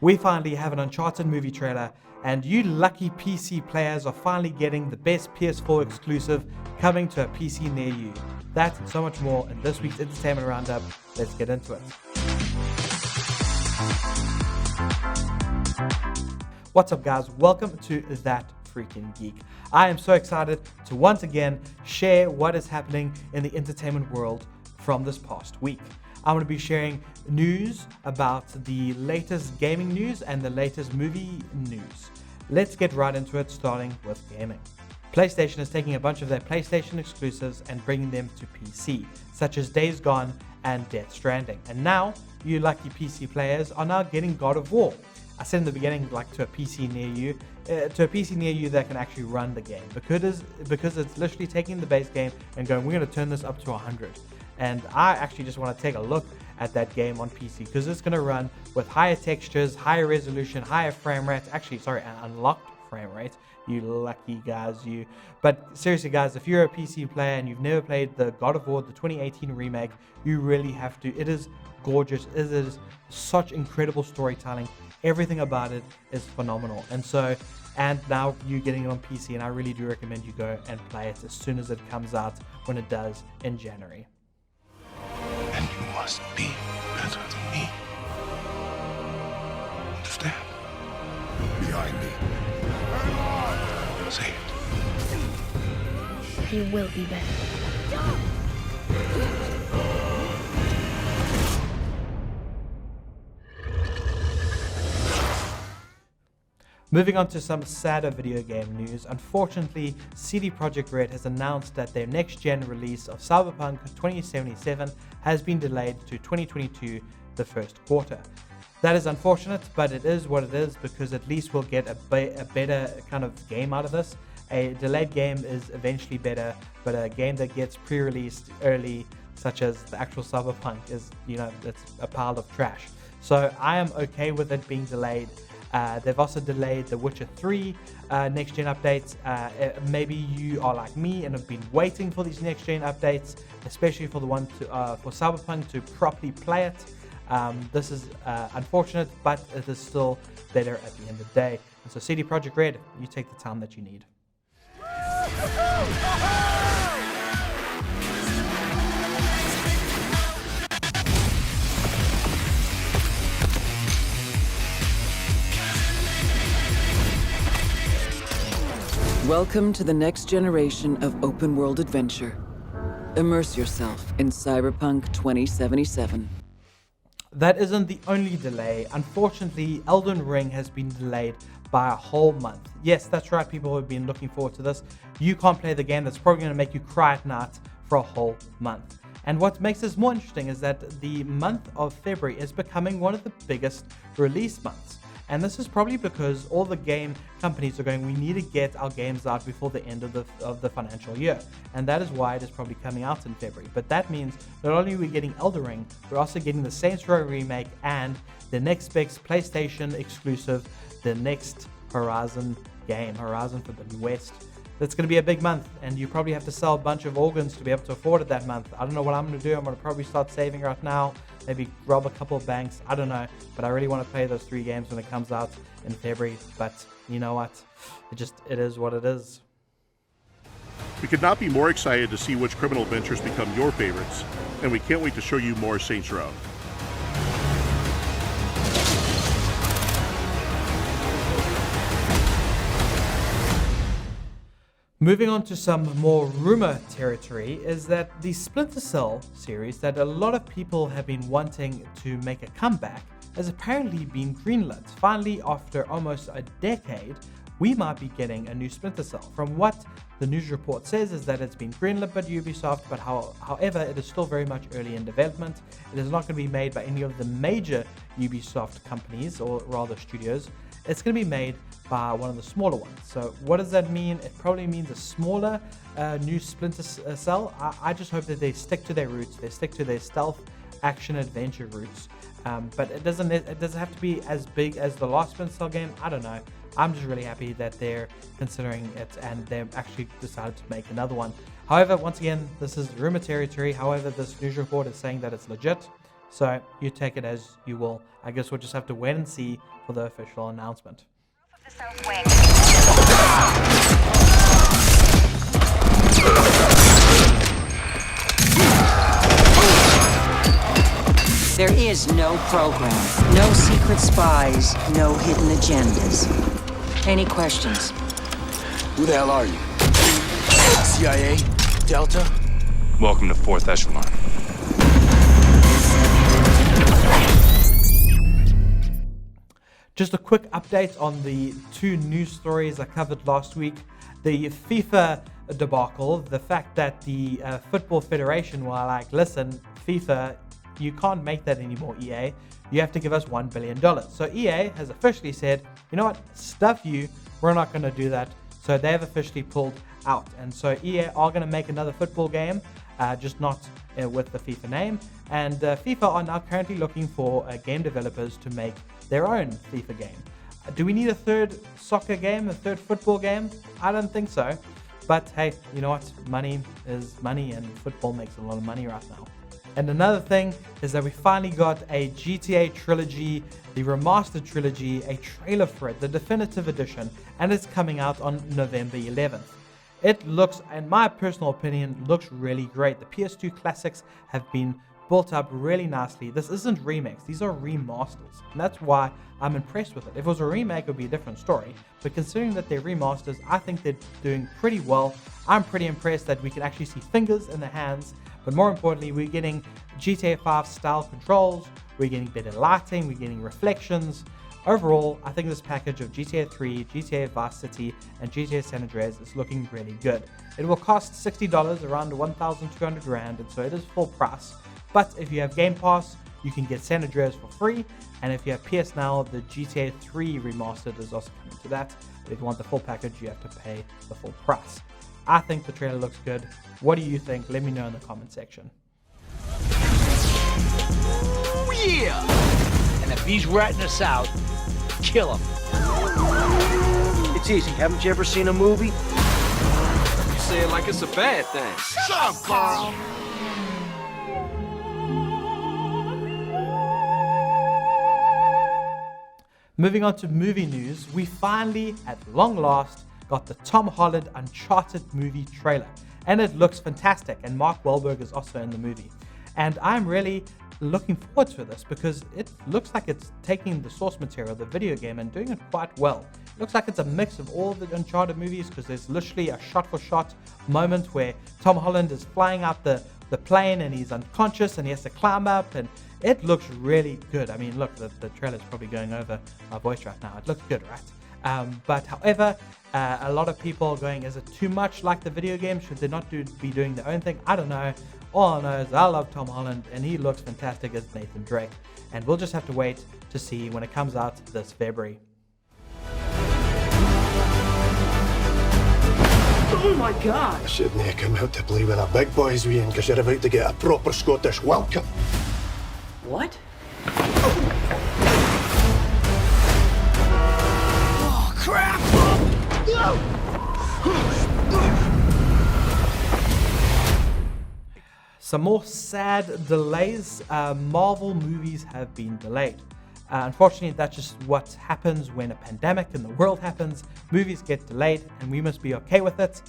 We finally have an Uncharted movie trailer, and you lucky PC players are finally getting the best PS4 exclusive coming to a PC near you. That and so much more in this week's Entertainment Roundup. Let's get into it. What's up, guys? Welcome to That Freaking Geek. I am so excited to once again share what is happening in the entertainment world from this past week. I'm going to be sharing news about the latest gaming news and the latest movie news. Let's get right into it, starting with gaming. PlayStation is taking a bunch of their PlayStation exclusives and bringing them to PC, such as Days Gone and Death Stranding. And now, you lucky PC players are now getting God of War. I said in the beginning, like to a PC near you, that can actually run the game, because it's literally taking the base game and going, we're going to turn this up to 100. And I actually just want to take a look at that game on PC, because it's going to run with higher textures, higher resolution, higher frame rates. Actually, sorry, an unlocked frame rate. You lucky guys, you. But seriously, guys, if you're a PC player and you've never played the God of War, the 2018 remake, you really have to. It is gorgeous. It is such incredible storytelling. Everything about it is phenomenal. And now you're getting it on PC, and I really do recommend you go and play it as soon as it comes out, when it does in January. And you must be better than me. Understand? Behind me. Say it. He will be better. Moving on to some sadder video game news, unfortunately, CD Projekt Red has announced that their next-gen release of Cyberpunk 2077 has been delayed to 2022, the first quarter. That is unfortunate, but it is what it is, because at least we'll get a better kind of game out of this. A delayed game is eventually better, but a game that gets pre-released early, such as the actual Cyberpunk, is, it's a pile of trash. So I am okay with it being delayed. They've also delayed The Witcher 3 next-gen updates. Maybe you are like me and have been waiting for these next-gen updates, especially for the one for Cyberpunk to properly play it. This is unfortunate, but it is still better at the end of the day. And so CD Projekt Red, you take the time that you need. Welcome to the next generation of open-world adventure. Immerse yourself in Cyberpunk 2077. That isn't the only delay. Unfortunately, Elden Ring has been delayed by a whole month. Yes, that's right, people have been looking forward to this. You can't play the game that's probably going to make you cry at night for a whole month. And what makes this more interesting is that the month of February is becoming one of the biggest release months. And this is probably because all the game companies are going, we need to get our games out before the end of the financial year. And that is why it is probably coming out in February. But that means not only are we getting Elden Ring, we're also getting the Saints Row remake and the next big PlayStation exclusive, the next Horizon game, Horizon Forbidden West. That's going to be a big month, and you probably have to sell a bunch of organs to be able to afford it that month. I don't know what I'm going to do. I'm going to probably start saving right now, maybe rob a couple of banks. I don't know, but I really want to play those 3 games when it comes out in February. But you know what? It is what it is. We could not be more excited to see which criminal adventures become your favorites, and we can't wait to show you more Saints Row. Moving on to some more rumor territory is that the Splinter Cell series that a lot of people have been wanting to make a comeback has apparently been greenlit. Finally, after almost a decade, we might be getting a new Splinter Cell. From what the news report says is that it's been greenlit by Ubisoft, but however, it is still very much early in development. It is not going to be made by any of the major Ubisoft companies, or rather studios. It's going to be made by one of the smaller ones. So what does that mean? It probably means a smaller new Splinter Cell. I just hope that they stick to their roots. They stick to their stealth action adventure roots. But it doesn't have to be as big as the last Splinter Cell game. I don't know. I'm just really happy that they're considering it and they've actually decided to make another one. However, once again, this is rumor territory. However, this news report is saying that it's legit. So you take it as you will. I guess we'll just have to wait and see for the official announcement. The south wing. There is no program, no secret spies, no hidden agendas. Any questions? Who the hell are you? CIA? Delta? Welcome to 4th Echelon. Just a quick update on the two news stories I covered last week. The FIFA debacle, the fact that the Football Federation were like, listen, FIFA, you can't make that anymore, EA. You have to give us $1 billion. So EA has officially said, you know what, stuff you, we're not going to do that. So they've officially pulled out. And so EA are going to make another football game, just not with the FIFA name. And FIFA are now currently looking for game developers to make their own FIFA game. Do we need a third soccer game, a third football game? I don't think so. But hey, you know what? Money is money, and football makes a lot of money right now. And another thing is that we finally got a GTA Trilogy, the Remastered Trilogy, a trailer for it, the definitive edition, and it's coming out on November 11th. It looks, in my personal opinion, looks really great. The PS2 classics have been built up really nicely. This isn't remakes, these are remasters. And that's why I'm impressed with it. If it was a remake, it would be a different story. But considering that they're remasters, I think they're doing pretty well. I'm pretty impressed that we can actually see fingers in the hands. But more importantly, we're getting GTA 5 style controls, we're getting better lighting, we're getting reflections. Overall, I think this package of GTA 3, GTA Vice City, and GTA San Andreas is looking really good. It will cost $60, around 1,200 Rand, and so it is full price. But if you have Game Pass, you can get San Andreas for free, and if you have PS Now, the GTA 3 Remastered is also coming to that. But if you want the full package, you have to pay the full price. I think the trailer looks good. What do you think? Let me know in the comment section. Oh, yeah! And if he's ratting us out, kill him. It's easy. Haven't you ever seen a movie? You say it like it's a bad thing. Shut up, Carl! Moving on to movie news, we finally, at long last, got the Tom Holland Uncharted Movie trailer. And it looks fantastic, and Mark Wahlberg is also in the movie. And I'm really looking forward to this because it looks like it's taking the source material, the video game, and doing it quite well. It looks like it's a mix of all the Uncharted movies because there's literally a shot-for-shot moment where Tom Holland is flying out the plane and he's unconscious and he has to climb up, and it looks really good. I mean, look, the trailer's probably going over my voice right now. It looks good, right? But however, a lot of people are going, is it too much like the video game? Should they not be doing their own thing? I don't know. All I know is I love Tom Holland and he looks fantastic as Nathan Drake. And we'll just have to wait to see when it comes out this February. Oh my god! I shouldn't have come out to play with the big boys, Ian, because you're about to get a proper Scottish welcome. What? Oh, crap! Some more sad delays. Marvel movies have been delayed. Unfortunately, that's just what happens when a pandemic in the world happens. Movies get delayed, and we must be okay with it.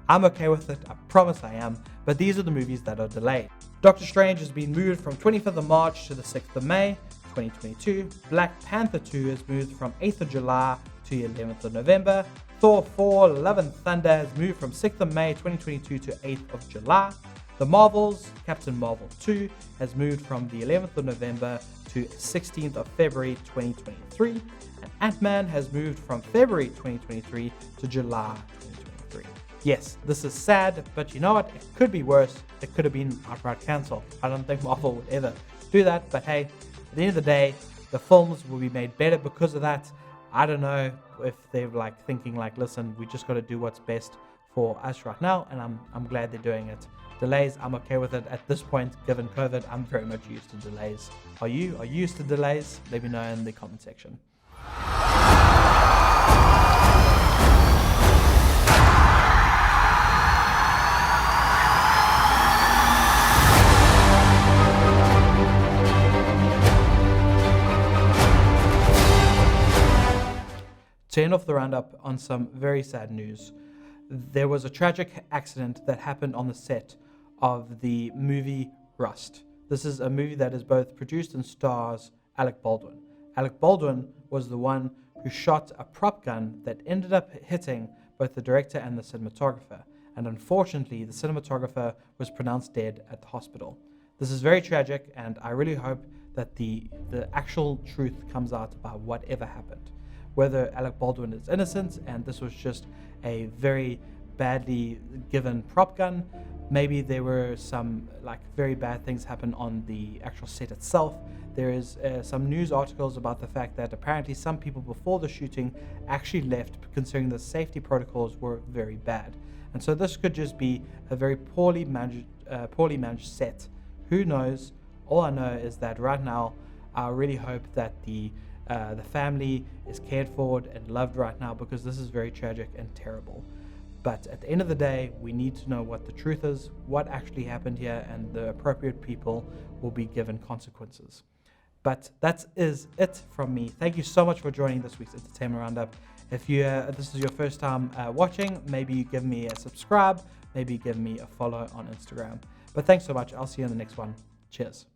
I'm okay with it, I promise I am, but these are the movies that are delayed. Doctor Strange has been moved from 25th of March to the 6th of May, 2022. Black Panther 2 has moved from 8th of July to 11th of November. Thor 4 Love and Thunder has moved from 6th of May 2022 to 8th of July. The Marvels, Captain Marvel 2, has moved from the 11th of November to 16th of February 2023. And Antman has moved from February 2023 to July 2023. Yes, this is sad, but you know what? It could be worse. It could have been outright cancelled. I don't think Marvel would ever do that, but hey, at the end of the day, the films will be made better because of that. I don't know if they're like thinking like, listen, we just got to do what's best for us right now, and I'm glad they're doing it. Delays, I'm okay with it at this point. Given COVID, I'm very much used to delays. Are you used to delays? Let me know in the comment section. To end off the roundup on some very sad news, there was a tragic accident that happened on the set of the movie Rust. This is a movie that is both produced and stars Alec Baldwin. Alec Baldwin was the one who shot a prop gun that ended up hitting both the director and the cinematographer. And unfortunately, the cinematographer was pronounced dead at the hospital. This is very tragic, and I really hope that the actual truth comes out about whatever happened. Whether Alec Baldwin is innocent and this was just a very badly given prop gun, maybe there were some very bad things happen on the actual set itself. There is some news articles about the fact that apparently some people before the shooting actually left, considering the safety protocols were very bad. And so this could just be a very poorly managed set. Who knows? All I know is that right now, I really hope that the family is cared for and loved right now, because this is very tragic and terrible. But at the end of the day, we need to know what the truth is, what actually happened here, and the appropriate people will be given consequences. But that is it from me. Thank you so much for joining this week's Entertainment Roundup. If this is your first time watching, maybe you give me a subscribe, maybe give me a follow on Instagram. But thanks so much. I'll see you in the next one. Cheers.